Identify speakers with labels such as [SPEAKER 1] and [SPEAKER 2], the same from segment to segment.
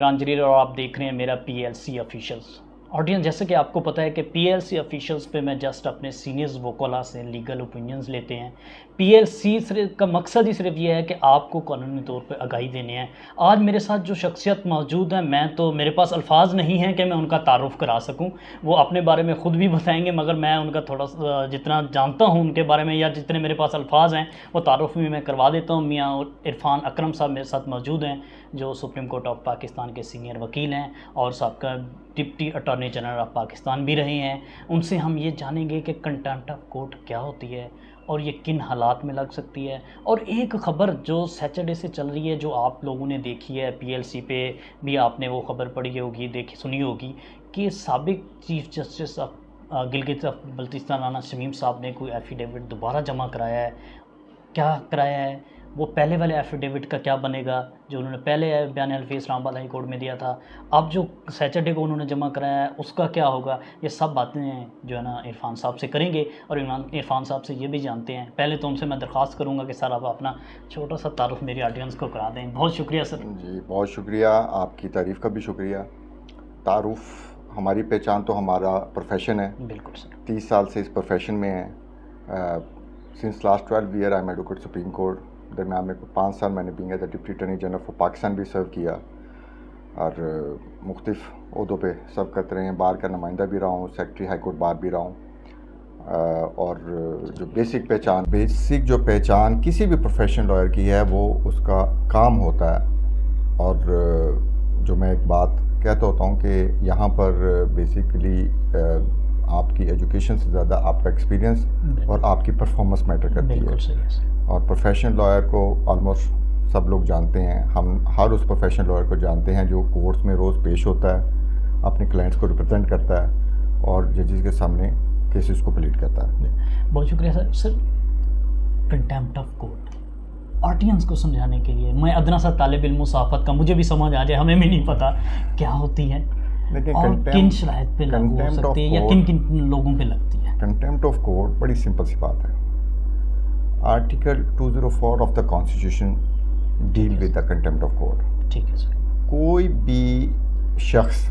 [SPEAKER 1] رانجریر اور آپ دیکھ رہے ہیں میرا P L C officials audience. جیسا کہ آپ کو پتہ ہے کہ پی ایل سی آفیشلز پہ میں جسٹ اپنے سینئرز وکلاء سے لیگل اوپینینز لیتے ہیں. پی ایل سی کا مقصد ہی صرف یہ ہے کہ آپ کو قانونی طور پہ آگاہی دینے ہیں. آج میرے ساتھ جو شخصیت موجود ہیں میرے پاس الفاظ نہیں ہیں کہ میں ان کا تعارف کرا سکوں. وہ اپنے بارے میں خود بھی بتائیں گے، مگر میں ان کا تھوڑا جتنا جانتا ہوں ان کے بارے میں یا جتنے میرے پاس الفاظ ہیں وہ تعارف بھی میں کروا دیتا ہوں. میاں عرفان اکرم صاحب میرے ساتھ موجود ہیں جو سپریم کورٹ آف پاکستان کے سینئر وکیل ہیں اور سابقہ deputy attorney general of Pakistan بھی رہے ہیں. ان سے ہم یہ جانیں گے کہ کنٹمپٹ آف کورٹ کیا ہوتی ہے اور یہ کن حالات میں لگ سکتی ہے. اور ایک خبر جو سیچرڈے سے چل رہی ہے جو آپ لوگوں نے دیکھی ہے، پی ایل سی پہ بھی آپ نے وہ خبر پڑھی ہوگی، سنی ہوگی کہ سابق چیف جسٹس گلگت بلتستان رانا شمیم صاحب نے کوئی ایفیڈیوٹ دوبارہ جمع کرایا ہے. کیا کرایا ہے؟ وہ پہلے والے ایفیڈیوٹ کا کیا بنے گا جو انہوں نے پہلے بیان الفی اسلام آباد ہائی کورٹ میں دیا تھا، اب جو سیچرڈے کو انہوں نے جمع کرایا ہے اس کا کیا ہوگا؟ یہ سب باتیں جو ہے نا عرفان صاحب سے کریں گے اور عرفان صاحب سے یہ بھی جانتے ہیں. پہلے تو ان سے میں درخواست کروں گا کہ سر آپ اپنا چھوٹا سا تعارف میری آڈینس کو کرا دیں. بہت شکریہ سر.
[SPEAKER 2] جی بہت شکریہ، آپ کی تعریف کا بھی شکریہ. تعارف ہماری پہچان تو ہمارا پروفیشن ہے.
[SPEAKER 1] بالکل سر.
[SPEAKER 2] 30 سال سے اس پروفیشن میں ہیں. Since last 12 year I am advocate supreme court. درمیان میں 5 سال میں نے being as a deputy attorney general for Pakistan بھی سرو کیا اور مختلف عہدوں پہ سرو کرتے رہے ہیں. بار کا نمائندہ بھی رہا ہوں، سیکرٹری ہائی کورٹ بار بھی رہا ہوں. اور جو بیسک جو پہچان کسی بھی پروفیشنل لائر کی ہے وہ اس کا کام ہوتا ہے. اور جو میں ایک بات کہتا ہوتا ہوں کہ یہاں پر بیسیکلی آپ کی ایجوکیشن سے زیادہ آپ کا ایکسپیرینس اور آپ کی پرفارمنس میٹر کرتی ہے. اور پروفیشنل لائر کو آلموسٹ سب لوگ جانتے ہیں. ہم ہر اس پروفیشنل لائر کو جانتے ہیں جو کورٹس میں روز پیش ہوتا ہے، اپنے کلائنٹس کو ریپرزینٹ کرتا ہے اور ججز کے سامنے کیسز کو پلیڈ کرتا ہے.
[SPEAKER 1] بہت شکریہ سر. سر کنٹمپٹ آف کورٹ آڈینس کو سمجھانے کے لیے، میں ادنا سا طالب علم صحافت کا، مجھے بھی سمجھ آ جائے، ہمیں بھی نہیں پتہ کیا ہوتی ہے اور کن شرائط پہ لاگو ہو سکتی ہے یا کن کن لوگوں پہ لگتی ہے.
[SPEAKER 2] کنٹمپٹ آف کورٹ بڑی سمپل سی بات ہے. Article 204 of the constitution deal with the contempt of court.
[SPEAKER 1] ٹھیک ہے سر.
[SPEAKER 2] کوئی بھی شخص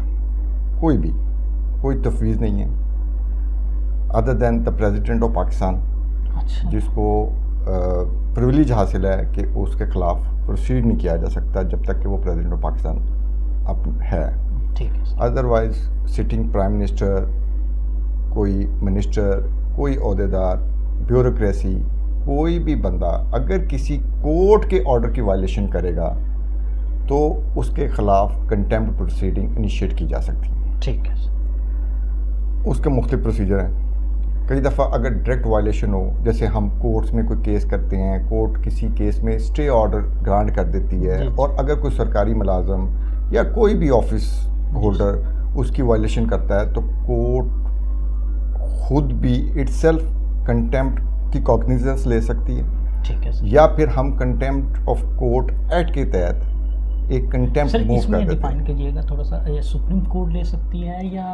[SPEAKER 2] کوئی تفویض نہیں ہے other than the president of Pakistan جس کو پریویلیج حاصل ہے کہ اس کے خلاف پروسیڈ نہیں کیا جا سکتا جب تک کہ وہ پریزیڈنٹ آف پاکستان ہے. ادروائز سٹنگ پرائم منسٹر، کوئی منسٹر، کوئی عہدیدار، بیوروکریسی، کوئی بھی بندہ اگر کسی کورٹ کے آرڈر کی وائلیشن کرے گا تو اس کے خلاف کنٹمپٹ پروسیڈنگ انیشیٹ کی جا سکتی ہے.
[SPEAKER 1] ٹھیک ہے.
[SPEAKER 2] اس کے مختلف پروسیجر ہیں. کئی دفعہ اگر ڈائریکٹ وائلیشن ہو، جیسے ہم کورٹس میں کوئی کیس کرتے ہیں، کورٹ کسی کیس میں اسٹے آرڈر گرانٹ کر دیتی ہے اور اگر کوئی سرکاری ملازم یا کوئی بھی آفس ہولڈر اس کی وائلیشن کرتا ہے تو کورٹ خود بھی اٹ سیلف کنٹمپٹ کی کاگنیزنس لے سکتی ہے.
[SPEAKER 1] ٹھیک ہے.
[SPEAKER 2] یا پھر ہم کنٹمپٹ آف کورٹ ایکٹ کے تحت ایک کنٹمپٹ موو کر دیتے ہیں.
[SPEAKER 1] ڈیفائن کیجیے گا تھوڑا سا، سپریم کورٹ لے سکتی ہے یا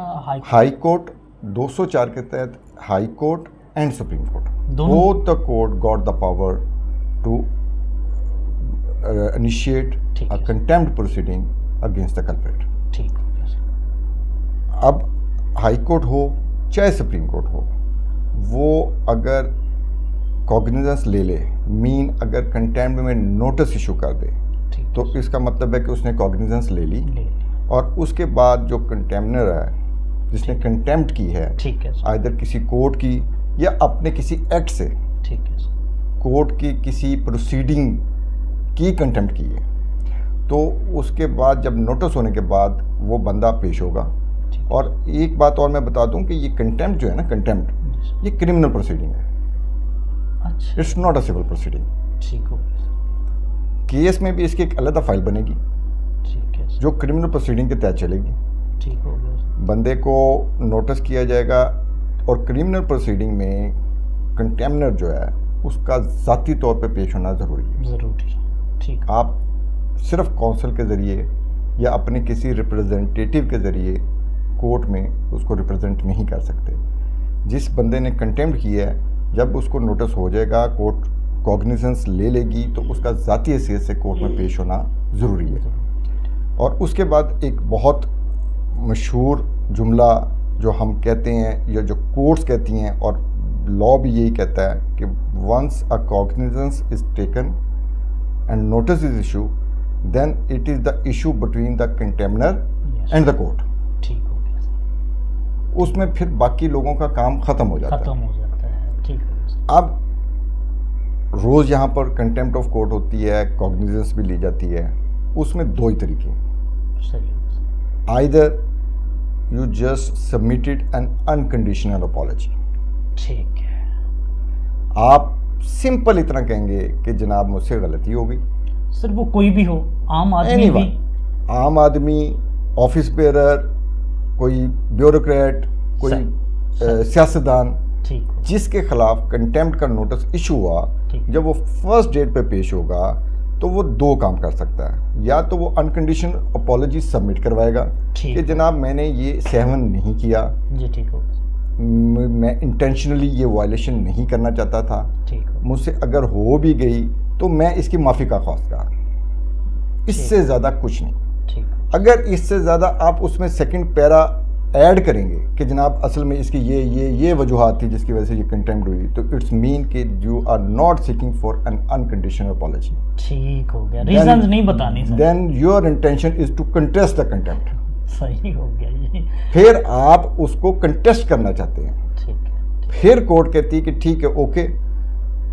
[SPEAKER 2] ہائی کورٹ؟ 204 کے تحت high court and supreme court both the court got the power to initiate a contempt proceeding against the culprit.
[SPEAKER 1] ٹھیک.
[SPEAKER 2] اب ہائی کورٹ ہو چاہے سپریم کورٹ ہو، وہ اگر کوگنیزنس لے لے، اگر کنٹمپٹ میں نوٹس ایشو کر دے تو اس کا مطلب ہے کہ اس نے کوگنیزنس لے لی اور اس کے بعد جو کنٹمپنر ہے جس نے کنٹمپٹ کی ہے آئدر کسی کورٹ کی یا اپنے کسی ایکٹ سے کورٹ کی کسی پروسیڈنگ کی کنٹمپٹ کی ہے، تو اس کے بعد جب نوٹس ہونے کے بعد وہ بندہ پیش ہوگا. اور ایک بات اور میں بتا دوں کہ یہ کنٹمپٹ جو ہے نا، کنٹمپٹ یہ کرمنل پروسیڈنگ ہے. It's not a civil proceeding.
[SPEAKER 1] ٹھیک ہو.
[SPEAKER 2] کیس میں بھی اس کی ایک علیحدہ فائل بنے گی جو کرمنل پروسیڈنگ کے تحت چلے گی.
[SPEAKER 1] ٹھیک ہو گیا.
[SPEAKER 2] بندے کو نوٹس کیا جائے گا اور کرمنل پروسیڈنگ میں کنٹمپنر جو ہے اس کا ذاتی طور پہ پیش ہونا ضروری ہے.
[SPEAKER 1] ٹھیک.
[SPEAKER 2] آپ صرف کونسل کے ذریعے یا اپنے کسی ریپرزینٹیٹیو کے ذریعے کورٹ میں اس کو ریپرزینٹ نہیں کر سکتے. جس بندے نے کنٹمپٹ کی ہے جب اس کو نوٹس ہو جائے گا، کورٹ کوگنیزنس لے لے گی تو اس کا ذاتی حیثیت سے کورٹ میں پیش ہونا ضروری ہے. اور اس کے بعد ایک بہت مشہور جملہ جو ہم کہتے ہیں یا جو کورٹس کہتی ہیں اور لا بھی یہی کہتا ہے کہ once a cognizance is taken and notice is issue then it is the issue between the contemnor and the court.
[SPEAKER 1] ٹھیک ہو گیا.
[SPEAKER 2] اس میں پھر باقی لوگوں کا کام ختم ہو جاتا
[SPEAKER 1] ہے. ٹھیک ہے.
[SPEAKER 2] اب روز یہاں پر کنٹیمپٹ آف کورٹ ہوتی ہے, کاگنیزنس بھی لی جاتی ہے. اس میں دو ہی طریقے ہیں. Either you just submitted an unconditional apology.
[SPEAKER 1] ٹھیک ہے.
[SPEAKER 2] آپ سمپل اتنا کہیں گے کہ جناب مجھ سے غلطی ہو گئی.
[SPEAKER 1] سر وہ کوئی بھی ہو, عام آدمی بھی,
[SPEAKER 2] عام آدمی, آفس بیئرر, کوئی بیوروکریٹ, کوئی سیاستدان, جس کے خلاف کنٹیمپٹ کا نوٹس ایشو ہوا, جب وہ فرسٹ ڈیٹ پہ پیش ہوگا تو وہ دو کام کر سکتا ہے. یا تو وہ انکنڈیشنل اپالوجی سبمٹ کروائے گا کہ جناب میں نے یہ سہون نہیں کیا,
[SPEAKER 1] جی ٹھیک ہو,
[SPEAKER 2] میں انٹینشنلی یہ وائلیشن نہیں کرنا چاہتا تھا, مجھ سے اگر ہو بھی گئی تو میں اس کی معافی کا خواستگار ہوں. اس سے زیادہ کچھ نہیں. اگر اس سے زیادہ آپ اس میں سیکنڈ پیرا ایڈ کریں گے کہ جناب اصل میں اس کی یہ وجوہات تھی جس کی وجہ سے یہ کنٹیمپٹ ہوئی, تو اٹس مین کہ you are not seeking for an unconditional apology.
[SPEAKER 1] ٹھیک ہو گیا. ریزنز نہیں بتانی sir.
[SPEAKER 2] Then your intention is to contest the contempt.
[SPEAKER 1] صحیح ہو گیا یہ.
[SPEAKER 2] پھر آپ اس کو کنٹیسٹ کرنا چاہتے ہیں. پھر کورٹ کہتی ہے کہ ٹھیک ہے اوکے,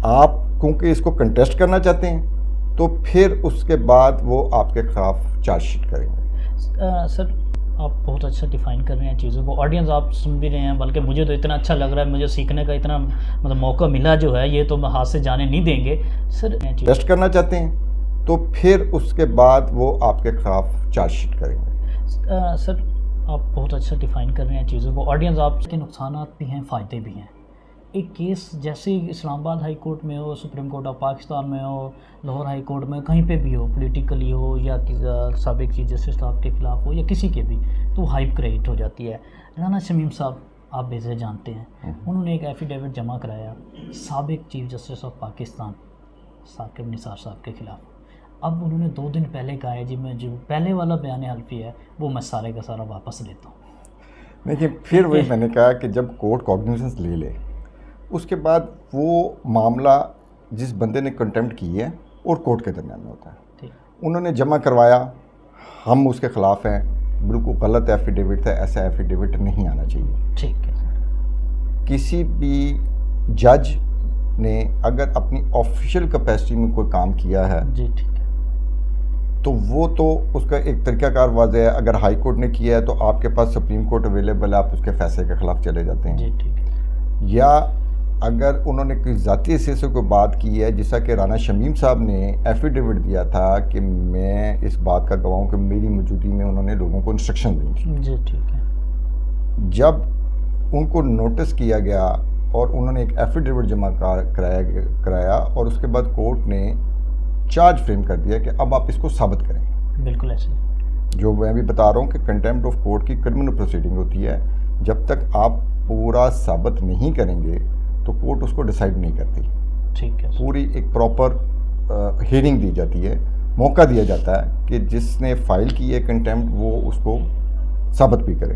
[SPEAKER 2] آپ کیونکہ اس کو کنٹیسٹ کرنا چاہتے ہیں تو پھر اس کے بعد وہ آپ کے خلاف چارج شیٹ کریں گے.
[SPEAKER 1] سر آپ بہت اچھا ڈیفائن کر رہے ہیں چیزوں کو, آڈینس آپ سن بھی رہے ہیں, بلکہ مجھے تو اتنا اچھا لگ رہا ہے, مجھے سیکھنے کا اتنا مطلب موقع ملا جو ہے, یہ تو ہاتھ سے جانے نہیں دیں گے. سر
[SPEAKER 2] ٹیسٹ کرنا چاہتے ہیں تو پھر اس کے بعد وہ آپ کے خلاف چارج شیٹ کریں گے.
[SPEAKER 1] سر آپ بہت اچھا ڈیفائن کر رہے ہیں چیزوں کو, آڈینس آپ کے نقصانات بھی ہیں, فائدے بھی ہیں. ایک کیس جیسے اسلام آباد ہائی کورٹ میں ہو, سپریم کورٹ آف پاکستان میں ہو, لاہور ہائی کورٹ میں, کہیں پہ بھی ہو, پولیٹیکلی ہو یا سابق چیف جسٹس صاحب کے خلاف ہو یا کسی کے بھی, تو ہائپ کریٹ ہو جاتی ہے. رانا شمیم صاحب آپ بےسے جانتے ہیں, انہوں نے ایک ایفیڈیوٹ جمع کرایا سابق chief justice of Pakistan Saqib Nisar sahab کے خلاف. اب انہوں نے 2 دن پہلے کہا ہے جی میں جو پہلے والا بیان حلفی ہے وہ میں سارے کا سارا واپس لیتا ہوں.
[SPEAKER 2] دیکھیے پھر وہی میں نے کہا کہ جب کورٹ کاگنیزنس لے لے, اس کے بعد وہ معاملہ جس بندے نے کنٹیمپٹ کی ہے اور کورٹ کے درمیان میں ہوتا ہے. انہوں نے جمع کروایا, ہم اس کے خلاف ہیں, بالکل غلط ایفیڈیوٹ ہے, ایسا ایفیڈیوٹ نہیں آنا چاہیے.
[SPEAKER 1] ٹھیک ہے.
[SPEAKER 2] کسی بھی جج نے اگر اپنی آفیشیل کیپیسٹی میں کوئی کام کیا ہے
[SPEAKER 1] جی ٹھیک ہے
[SPEAKER 2] تو وہ تو اس کا ایک طریقہ کار واضح ہے. اگر ہائی کورٹ نے کیا ہے تو آپ کے پاس سپریم کورٹ اویلیبل ہے, آپ اس کے فیصلے کے خلاف چلے جاتے ہیں.
[SPEAKER 1] جی ٹھیک ہے.
[SPEAKER 2] یا اگر انہوں نے کوئی ذاتی حصے سے کوئی بات کی ہے, جیسا کہ رانا شمیم صاحب نے ایفیڈیوٹ دیا تھا کہ میں اس بات کا گواہ ہوں کہ میری موجودگی میں انہوں نے لوگوں کو انسٹرکشن دی تھی.
[SPEAKER 1] جی ٹھیک ہے.
[SPEAKER 2] جب ان کو نوٹس کیا گیا اور انہوں نے ایک ایفیڈیوٹ جمع کرایا اور اس کے بعد کورٹ نے چارج فریم کر دیا کہ اب آپ اس کو ثابت کریں.
[SPEAKER 1] بالکل ایسے
[SPEAKER 2] جو میں بھی بتا رہا ہوں کہ کنٹیمپٹ آف کورٹ کی کرمنل پروسیڈنگ ہوتی ہے, جب تک آپ پورا ثابت نہیں کریں گے تو کورٹ اس کو ڈیسائیڈ نہیں کرتی.
[SPEAKER 1] ٹھیک ہے. پوری
[SPEAKER 2] ایک پراپر ہیئرنگ دی جاتی ہے, موقع دیا جاتا ہے کہ جس نے فائل کی ہے کنٹیمپٹ وہ اس کو ثابت بھی کرے.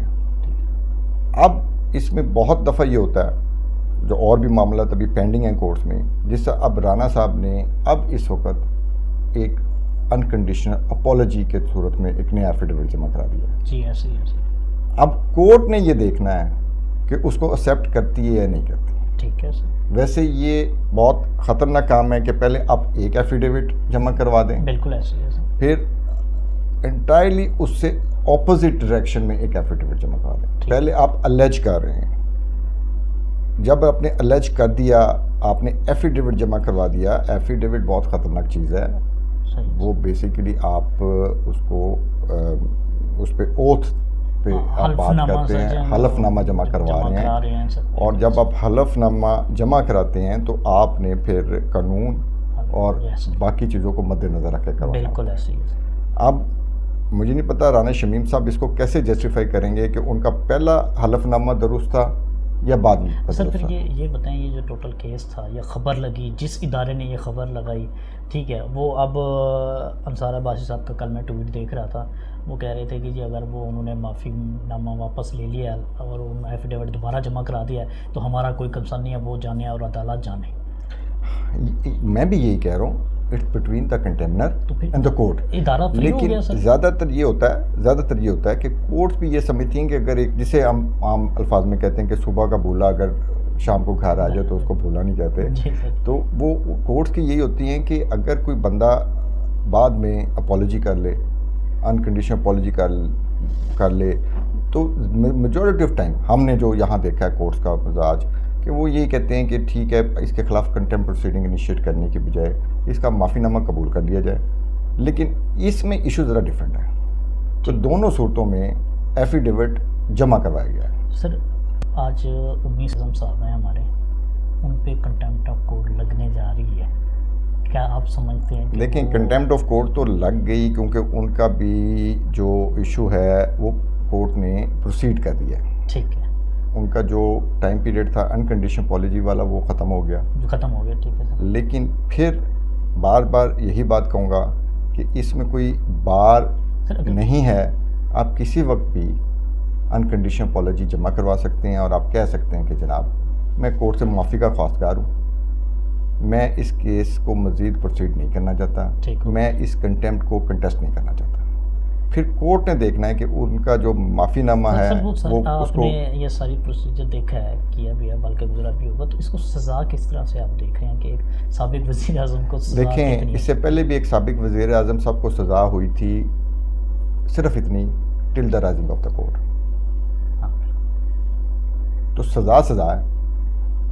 [SPEAKER 2] اب اس میں بہت دفعہ یہ ہوتا ہے جو اور بھی معاملات ابھی پینڈنگ ہیں کورٹس میں, جس سے اب رانا صاحب نے اب اس وقت ایک انکنڈیشنل اپالوجی کے صورت میں ایک نیا ایفیڈیوٹ جمع کرا دیا.
[SPEAKER 1] جی ایسے ہی.
[SPEAKER 2] اب کورٹ نے یہ دیکھنا ہے کہ اس کو ایکسیپٹ کرتی ہے یا نہیں کرتی.
[SPEAKER 1] ٹھیک ہے سر.
[SPEAKER 2] ویسے یہ بہت خطرناک کام ہے کہ پہلے آپ ایک ایفیڈیوٹ جمع کروا دیں.
[SPEAKER 1] بالکل ایسے ہی.
[SPEAKER 2] پھر انٹائرلی اس سے اپوزٹ ڈائریکشن میں ایک ایفیڈیوٹ جمع کروا دیں. پہلے آپ الیج کر رہے ہیں, جب آپ نے الیج کر دیا آپ نے ایفیڈیوٹ جمع کروا دیا. ایفیڈیوٹ بہت خطرناک چیز ہے, وہ بیسیکلی آپ اس کو اس پہ اوتھ پہ آپ بات کرتے ہیں, حلف نامہ جمع کروا رہے ہیں, اور جب آپ حلف نامہ جمع کراتے ہیں تو آپ نے پھر قانون اور باقی چیزوں کو مد نظر رکھ کے کروانا.
[SPEAKER 1] بالکل ایسے ہی.
[SPEAKER 2] اب مجھے نہیں پتا رانا شمیم صاحب اس کو کیسے جسٹیفائی کریں گے کہ ان کا پہلا حلف نامہ درست تھا یا بعد میں.
[SPEAKER 1] سر پھر یہ بتائیں, یہ جو ٹوٹل کیس تھا, یہ خبر لگی, جس ادارے نے یہ خبر لگائی, ٹھیک ہے, وہ اب انصار عباسی صاحب کا کل میں ٹویٹ دیکھ رہا تھا, وہ کہہ رہے تھے کہ جی اگر وہ انہوں نے معافی نامہ واپس لے لیا اور ان ایفیڈیوٹ دوبارہ جمع کرا دیا ہے تو ہمارا کوئی کنسرن نہیں ہے، وہ جانے اور عدالت جانے.
[SPEAKER 2] میں بھی یہی کہہ رہا ہوں، it's between the container and the court.
[SPEAKER 1] ادارہ فری ہو
[SPEAKER 2] لیکن
[SPEAKER 1] گیا سر.
[SPEAKER 2] زیادہ تر یہ ہوتا ہے کہ کورٹس بھی یہ سمجھتی ہیں کہ اگر ایک، جسے ہم عام الفاظ میں کہتے ہیں کہ صبح کا بھولا اگر شام کو گھر آ جائے تو اس کو بھولا نہیں کہتے. تو وہ کورٹس کی یہی ہوتی ہیں کہ اگر کوئی بندہ بعد میں اپالوجی کر لے، انکنڈیشنل اپالوجی کر لے، تو میجورٹی آف ٹائم ہم نے جو یہاں دیکھا ہے کورٹس کا مزاج کہ وہ یہی کہتے ہیں کہ ٹھیک ہے، اس کے خلاف کنٹمپٹ پروسیڈنگ انیشیٹ کرنے کی بجائے اس کا معافی نامہ قبول کر لیا جائے. لیکن اس میں ایشو ذرا ڈیفرنٹ ہے. تو دونوں صورتوں میں ایفیڈیوٹ جمع کروایا گیا ہے.
[SPEAKER 1] سر آج 19 اعظم صاحب ہیں ہمارے، ان پہ کنٹمپٹ آف کورٹ لگنے جا رہی ہے، کیا آپ سمجھتے ہیں؟
[SPEAKER 2] دیکھیں کنٹمپٹ آف کورٹ تو لگ گئی، کیونکہ ان کا بھی جو ایشو ہے وہ کورٹ نے پروسیڈ کر دیا ہے.
[SPEAKER 1] ٹھیک ہے.
[SPEAKER 2] ان کا جو ٹائم پیریڈ تھا انکنڈیشنل اپالوجی والا وہ ختم ہو گیا.
[SPEAKER 1] ٹھیک ہے سر.
[SPEAKER 2] لیکن پھر بار بار یہی بات کہوں گا کہ اس میں کوئی بار نہیں ہے. آپ کسی وقت بھی انکنڈیشنل اپالوجی جمع کروا سکتے ہیں اور آپ کہہ سکتے ہیں کہ جناب میں کورٹ سے معافی کا خواستگار ہوں، میں اس کیس کو مزید پروسیڈ نہیں کرنا چاہتا، میں اس کنٹمپٹ کو کنٹیسٹ نہیں کرنا چاہتا. پھر کورٹ نے دیکھنا ہے کہ ان کا جو معافی نامہ ہے وہ اس
[SPEAKER 1] آپ
[SPEAKER 2] کو،
[SPEAKER 1] نے یہ ساری پروسیجر دیکھا ہے، کیا بھی ہے، بلکہ گزرا بھی ہوگا، تو اس کو سزا کس طرح سے آپ دیکھ رہے ہیں کہ ایک سابق وزیر اعظم کو سزا
[SPEAKER 2] دیکھیں اس سے پہلے بھی ایک سابق وزیر اعظم صاحب کو سزا ہوئی تھی، صرف اتنی، till the rising of the court. تو سزا ہے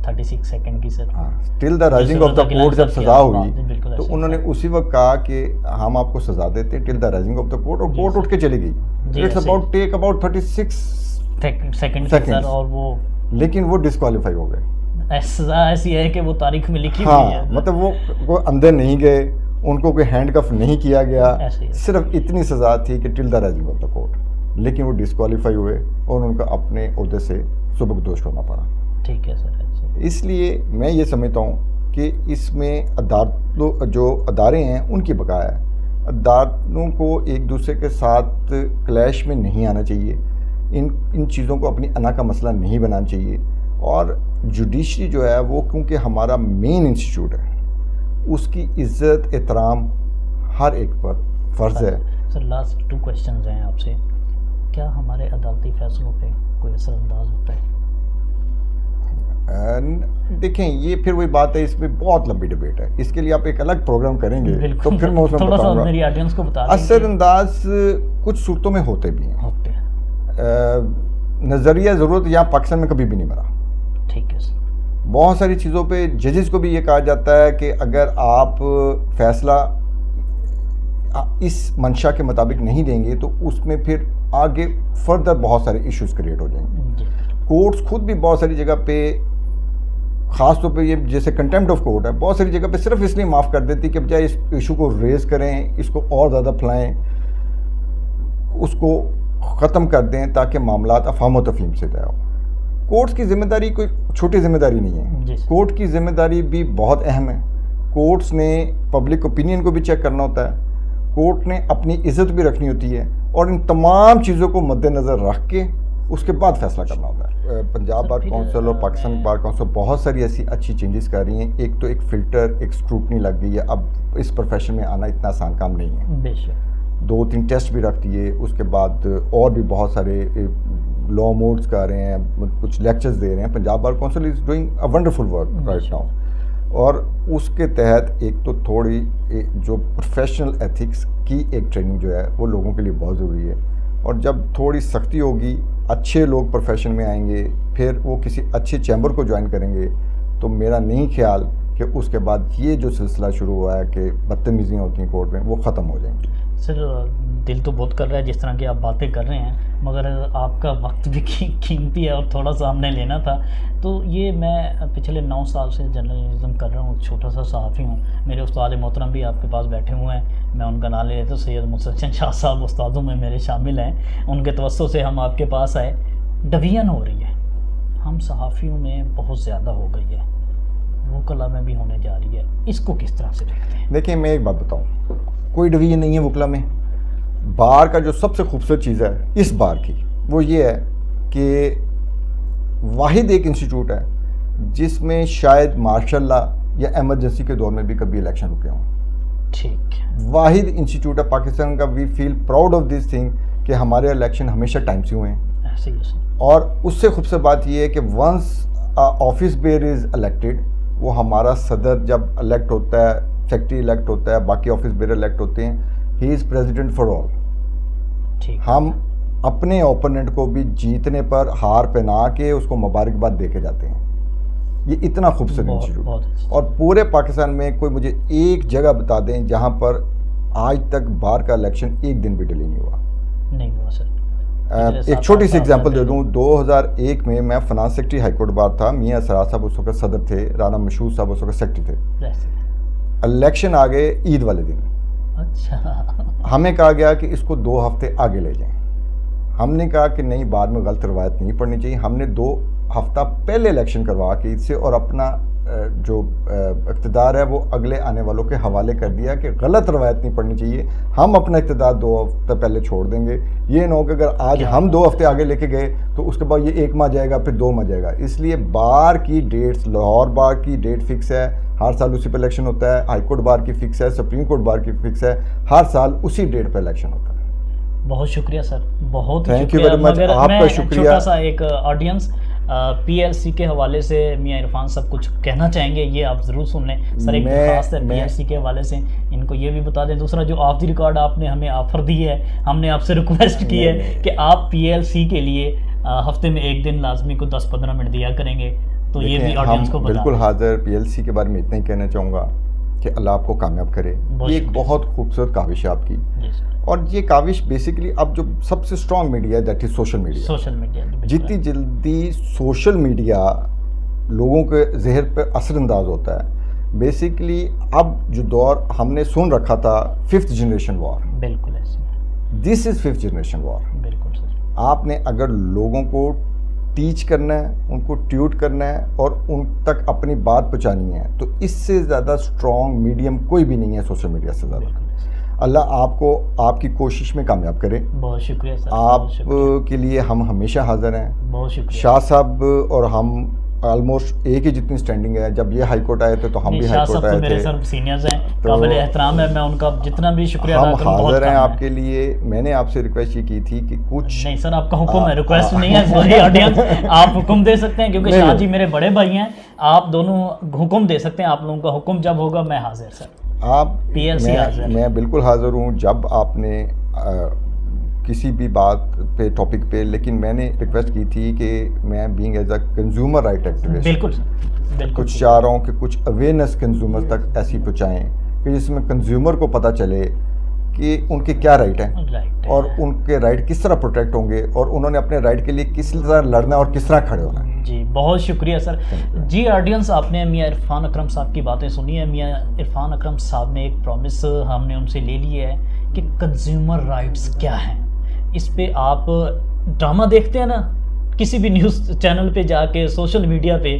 [SPEAKER 1] 36 سیکنڈ کی سر.
[SPEAKER 2] ہاں، till the rising of the court جب سزا ہوئی تو انہوں نے اسی وقت کہا کہ ہم آپ کو سزا دیتے ہیں till the rising of the court, اور کورٹ اٹھ کے چلی گئی. It's about take about 36 second,
[SPEAKER 1] اور وہ
[SPEAKER 2] لیکن وہ ڈسکوالیفائی ہو گئے.
[SPEAKER 1] سزا ایسی ہے کہ وہ تاریخ میں لکھی
[SPEAKER 2] ہاں
[SPEAKER 1] ہوئی ہے.
[SPEAKER 2] مطلب وہ اندر نہیں گئے، ان کو کوئی ہینڈ کف نہیں کیا گیا، صرف اتنی سزا تھی کہ till the rising of the court, لیکن وہ ڈسکوالیفائی ہوئے اور ان کا اپنے عہدے سے سبکدوش ہونا پڑا.
[SPEAKER 1] ٹھیک ہے سر.
[SPEAKER 2] اس لیے میں یہ سمجھتا ہوں کہ اس میں جو ادارے ہیں ان کی بقا ہے. عدالتوں کو ایک دوسرے کے ساتھ کلیش میں نہیں آنا چاہیے، ان چیزوں کو اپنی انا کا مسئلہ نہیں بنانا چاہیے. اور جوڈیشری جو ہے وہ کیونکہ ہمارا مین انسٹیٹیوٹ ہے، اس کی عزت احترام ہر ایک پر فرض ہے.
[SPEAKER 1] سر لاسٹ 2 کویشچنز ہیں آپ سے. کیا ہمارے عدالتی فیصلوں پہ کوئی اثر انداز ہوتا ہے؟
[SPEAKER 2] دیکھیں یہ پھر وہی بات ہے، اس میں بہت لمبی ڈیبیٹ ہے، اس کے لیے آپ ایک الگ پروگرام کریں گے تو پھر میں اس میں بتاؤں گا.
[SPEAKER 1] میری آڈینس کو بتا دیں.
[SPEAKER 2] اثر انداز کچھ صورتوں میں ہوتے بھی ہیں. نظریہ ضرورت یہاں پاکستان میں کبھی بھی نہیں بنا.
[SPEAKER 1] ٹھیک ہے سر.
[SPEAKER 2] بہت ساری چیزوں پہ ججز کو بھی یہ کہا جاتا ہے کہ اگر آپ فیصلہ اس منشا کے مطابق نہیں دیں گے تو اس میں پھر آگے فردر بہت سارے ایشوز کریٹ ہو جائیں گے. کورٹس خود بھی بہت ساری جگہ پہ، خاص طور پہ یہ جیسے کنٹمپٹ آف کورٹ ہے، بہت ساری جگہ پہ صرف اس لیے معاف کر دیتی کہ بجائے اس ایشو کو ریز کریں، اس کو اور زیادہ پھیلائیں، اس کو ختم کر دیں تاکہ معاملات افہام و تفہیم سے طے ہو. کورٹس کی ذمہ داری کوئی چھوٹی ذمہ داری نہیں ہے. کورٹ کی ذمہ داری بھی بہت اہم ہے. کورٹس نے پبلک اوپینین کو بھی چیک کرنا ہوتا ہے، کورٹ نے اپنی عزت بھی رکھنی ہوتی ہے، اور ان تمام چیزوں کو مد نظر رکھ کے اس کے بعد فیصلہ کرنا ہوتا ہے. پنجاب بار کونسل اور پاکستان بار کونسل بہت ساری ایسی اچھی چینجز کر رہی ہیں. ایک تو ایک فلٹر، ایک اسکروٹنی لگ گئی ہے. اب اس پروفیشن میں آنا اتنا آسان کام نہیں ہے.
[SPEAKER 1] بے شک
[SPEAKER 2] 2-3 ٹیسٹ بھی رکھ دیے، اس کے بعد اور بھی بہت سارے لا موڈز کر رہے ہیں، کچھ لیکچرز دے رہے ہیں. Punjab bar council is doing a wonderful work right now. اور اس کے تحت ایک تو تھوڑی جو پروفیشنل ایتھکس کی ایک ٹریننگ جو ہے وہ لوگوں کے لیے بہت ضروری ہے. اور جب تھوڑی سختی ہوگی، اچھے لوگ پروفیشن میں آئیں گے، پھر وہ کسی اچھے چیمبر کو جوائن کریں گے، تو میرا نہیں خیال کہ اس کے بعد یہ جو سلسلہ شروع ہوا ہے کہ بدتمیزیاں ہوتی ہیں کورٹ میں، وہ ختم ہو جائیں گی.
[SPEAKER 1] سر دل تو بہت کر رہا ہے جس طرح کی آپ باتیں کر رہے ہیں، مگر آپ کا وقت بھی قیمتی ہے اور تھوڑا سا ہم نے لینا تھا. تو یہ میں پچھلے 9 سال سے جرنلزم کر رہا ہوں، چھوٹا سا صحافی ہوں. میرے استاد محترم بھی آپ کے پاس بیٹھے ہوئے ہیں، میں ان کا نام لے لیتا ہوں. سید مستحسن شاہ صاحب استادوں میں میرے شامل ہیں، ان کے توسط سے ہم آپ کے پاس آئے. ڈویژن ہو رہی ہے ہم صحافیوں میں بہت زیادہ ہو گئی ہے، وکلا میں بھی ہونے جا رہی ہے. اس کو کس طرح سے دیکھتے ہیں؟
[SPEAKER 2] دیکھیں میں ایک بات بتاؤں، کوئی ڈویژن نہیں ہے وکلا میں. بار کا جو سب سے خوبصورت چیز ہے اس بار کی وہ یہ ہے کہ واحد ایک انسٹیٹیوٹ ہے جس میں شاید ماشاء اللہ یا ایمرجنسی کے دور میں بھی کبھی الیکشن رکے ہوں.
[SPEAKER 1] ٹھیک.
[SPEAKER 2] واحد انسٹیٹیوٹ ہے پاکستان کا. وی فیل پراؤڈ آف دس تھنگ کہ ہمارے الیکشن ہمیشہ ٹائم سے ہوئے ہیں. اور اس سے خوبصورت بات یہ ہے کہ once office bearer is elected, وہ ہمارا صدر جب الیکٹ ہوتا ہے, سیکرٹری الیکٹ ہوتا ہے, باقی آفس بیئر الیکٹ ہوتے ہیں, ہی از پریزیڈنٹ فار آل. ہم اپنے اوپوننٹ کو بھی جیتنے پر ہار پہنا کے اس کو مبارکباد دے کے جاتے ہیں. یہ اتنا خوبصورت انسٹیٹیوٹ. اور پورے پاکستان میں کوئی مجھے ایک جگہ بتا دیں جہاں پر آج تک بار کا الیکشن ایک دن بھی ڈیلے نہیں ہوا.
[SPEAKER 1] نہیں ہوا سر.
[SPEAKER 2] ایک چھوٹی سی ایگزامپل دے دوں. 2001 میں finance secretary high court bar تھا. میاں سرار صاحب اس وقت صدر تھے, رانا مشہور صاحب اس وقت سیکرٹری تھے. الیکشن آ گئے عید والے دن.
[SPEAKER 1] اچھا.
[SPEAKER 2] ہمیں کہا گیا کہ اس کو 2 ہفتے آگے لے جائیں. ہم نے کہا کہ نہیں, بعد میں غلط روایت نہیں پڑھنی چاہیے. ہم نے 2 ہفتہ پہلے الیکشن کروا کے عید سے, اور اپنا جو اقتدار ہے وہ اگلے آنے والوں کے حوالے کر دیا کہ غلط روایت نہیں پڑھنی چاہیے. ہم اپنا اقتدار 2 ہفتہ پہلے چھوڑ دیں گے. یہ نہ ہو کہ اگر آج ہم 2 ہفتے آگے لے کے گئے تو اس کے بعد یہ 1 ماہ جائے گا, پھر 2 ماہ جائے گا. اس لیے بار کی ڈیٹس, لاہور بار کی ڈیٹ فکس ہے, ہر سال اسی پہ الیکشن ہوتا ہے. ہائی کورٹ بار کی فکس ہے, سپریم کورٹ بار کی فکس ہے, ہر سال اسی ڈیٹ پہ الیکشن ہوتا ہے.
[SPEAKER 1] بہت شکریہ سر, بہت
[SPEAKER 2] تھینک یو ویری مچ. آپ کا شکریہ.
[SPEAKER 1] چھوٹا سا ایک آڈینس پی ایل سی کے حوالے سے میاں عرفان صاحب کچھ کہنا چاہیں گے, یہ آپ ضرور سن لیں سر. ایک درخواست ہے پی ایل سی کے حوالے سے, ان کو یہ بھی بتا دیں. دوسرا, جو آف دی ریکارڈ آپ نے ہمیں آفر دی ہے, ہم نے آپ سے ریکویسٹ کی ہے کہ آپ پی ایل سی کے لیے ہفتے میں 1 دن لازمی کو 10-15 منٹ دیا کریں گے, تو یہ بھی آڈینس کو بتا.
[SPEAKER 2] بالکل حاضر. پی ایل سی کے بارے میں اتنا ہی کہنا چاہوں گا کہ اللہ آپ کو کامیاب کرے. یہ ایک بہت خوبصورت کاوش ہے آپ کی, اور یہ کاوش بیسیکلی اب جو سب سے اسٹرانگ میڈیا ہے that is social media.
[SPEAKER 1] Social media
[SPEAKER 2] جتنی جلدی سوشل میڈیا لوگوں کے ذہن پہ اثر انداز ہوتا ہے, بیسیکلی اب جو دور ہم نے سن رکھا تھا 5th جنریشن وار,
[SPEAKER 1] بالکل ایسے,
[SPEAKER 2] دس از 5th جنریشن وار.
[SPEAKER 1] بالکل سر.
[SPEAKER 2] آپ نے اگر لوگوں کو ٹیچ کرنا ہے, ان کو ٹیوٹ کرنا ہے اور ان تک اپنی بات پہنچانی ہے, تو اس سے زیادہ اسٹرانگ میڈیم کوئی بھی نہیں ہے سوشل میڈیا سے زیادہ. اللہ آپ کو آپ کی کوشش میں کامیاب کرے.
[SPEAKER 1] بہت شکریہ سر.
[SPEAKER 2] آپ کے لیے ہم ہمیشہ حاضر ہیں.
[SPEAKER 1] بہت شکریہ.
[SPEAKER 2] شاہ صاحب اور ہم آلموسٹ ایک ہی جتنی سٹینڈنگ ہے. جب یہ ہائی کورٹ آئے تھے تو ہم بھی ہائی کورٹ آئے تھے.
[SPEAKER 1] میرے سر سینئرز ہیں, قابل احترام ہے, میں ان کا جتنا بھی شکریہ ادا کروں.
[SPEAKER 2] ہم حاضر ہیں آپ کے لیے. میں نے آپ سے ریکویسٹ یہ کی تھی کہ کچھ
[SPEAKER 1] نہیں سر, آپ کا حکم ہے, ریکویسٹ نہیں ہے. سوری آڈینس, آپ حکم دے سکتے ہیں کیونکہ شاہ جی میرے بڑے بھائی ہیں. آپ دونوں حکم دے سکتے ہیں. آپ لوگوں کا حکم جب ہوگا میں حاضر سر.
[SPEAKER 2] آپ میں بالکل حاضر ہوں جب آپ نے کسی بھی بات پہ ٹاپک پہ. لیکن میں نے ریکویسٹ کی تھی کہ میں being as a consumer right activist,
[SPEAKER 1] بالکل
[SPEAKER 2] کچھ چاہ رہا ہوں کہ کچھ اویئرنیس کنزیومر تک ایسی پہنچائیں کہ جس میں کنزیومر کو پتہ چلے کہ ان کے کیا رائٹ ہیں اور ان کے رائٹ کس طرح پروٹیکٹ ہوں گے, اور انہوں نے اپنے رائٹ کے لیے کس طرح لڑنا اور کس طرح کھڑے ہونا ہے.
[SPEAKER 1] جی بہت شکریہ سر. جی آڈینس, آپ نے میاں عرفان اکرم صاحب کی باتیں سنی ہیں. میاں عرفان اکرم صاحب نے ایک پرومس ہم نے ان سے لے لی ہے کہ کنزیومر رائٹس کیا ہیں. اس پہ آپ ڈرامہ دیکھتے ہیں نا کسی بھی نیوز چینل پہ جا کے, سوشل میڈیا پہ,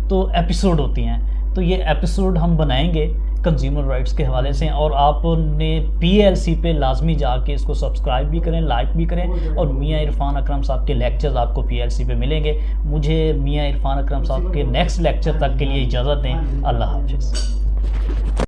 [SPEAKER 1] تو ایپیسوڈ ہوتی ہیں, تو یہ ایپیسوڈ ہم بنائیں گے کنزیومر رائٹس کے حوالے سے. اور آپ نے پی ایل سی پہ لازمی جا کے اس کو سبسکرائب بھی کریں, لائک بھی کریں. اور میاں عرفان اکرم صاحب کے لیکچرز آپ کو پی ایل سی پہ ملیں گے. مجھے میاں عرفان اکرم صاحب کے نیکسٹ لیکچر تک کے لیے اجازت دیں. اللہ حافظ.